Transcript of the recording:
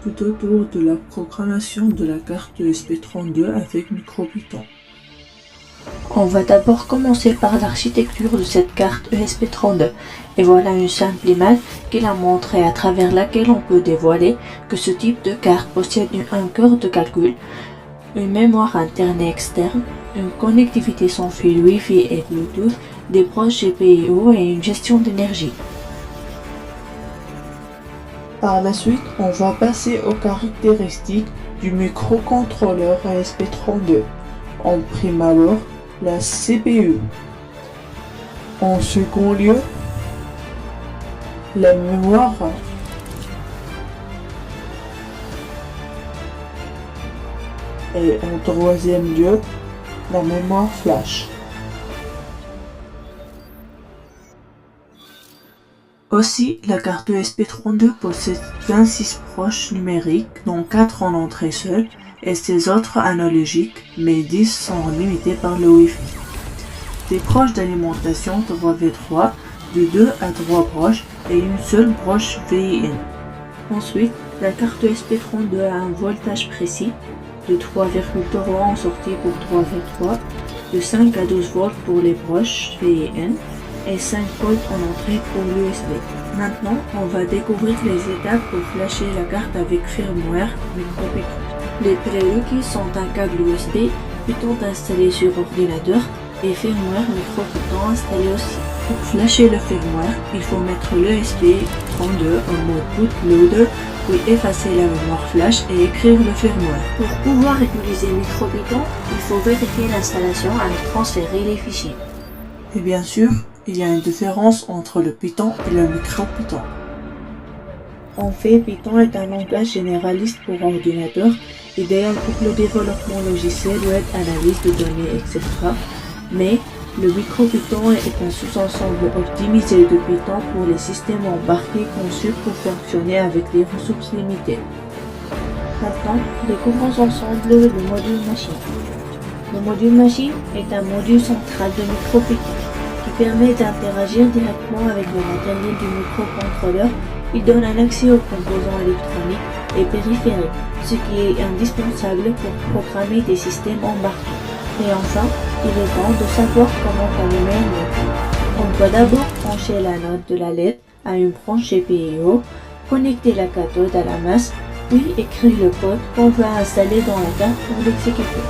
Tout autour de la programmation de la carte ESP32 avec MicroPython. On va d'abord commencer par l'architecture de cette carte ESP32 et voilà une simple image qui la montre et à travers laquelle on peut dévoiler que ce type de carte possède un cœur de calcul, une mémoire interne et externe, une connectivité sans fil Wi-Fi et Bluetooth, des broches GPIO et une gestion d'énergie. Par la suite, on va passer aux caractéristiques du microcontrôleur ESP32. En prime abord, la CPU. En second lieu, la mémoire. Et en troisième lieu, la mémoire flash. Aussi, la carte ESP32 possède 26 broches numériques, dont 4 en entrée seule et 16 autres analogiques, mais 10 sont limitées par le Wi-Fi. Des broches d'alimentation 3V3 de 2 à 3 broches et une seule broche VIN. Ensuite, la carte ESP32 a un voltage précis de 3,3 en sortie pour 3V3, de 5 à 12 volts pour les broches VIN et 5 volts en entrée pour l'USB. Maintenant, on va découvrir les étapes pour flasher la carte avec firmware MicroPython. Les prérequis sont un câble USB, Python installé sur ordinateur et firmware MicroPython installé aussi. Pour flasher le firmware, il faut mettre l'ESP32 en mode bootloader, puis effacer la mémoire flash et écrire le firmware. Pour pouvoir utiliser MicroPython, il faut vérifier l'installation avec transférer les fichiers. Et bien sûr, il y a une différence entre le Python et le MicroPython. En fait, Python est un langage généraliste pour ordinateur, idéal pour le développement logiciel, web, analyse de données, etc. Mais le MicroPython est un sous-ensemble optimisé de Python pour les systèmes embarqués conçus pour fonctionner avec des ressources limitées. Maintenant, découvrons ensemble le module machine. Le module machine est un module central de MicroPython qui permet d'interagir directement avec le matériel du microcontrôleur. Il donne un accès aux composants électroniques et périphériques, ce qui est indispensable pour programmer des systèmes embarqués. Et enfin, il est temps de savoir comment allumer une LED. On doit d'abord brancher la note de la LED à une branche GPIO, connecter la cathode à la masse, puis écrire le code qu'on va installer dans la carte pour l'exécuter.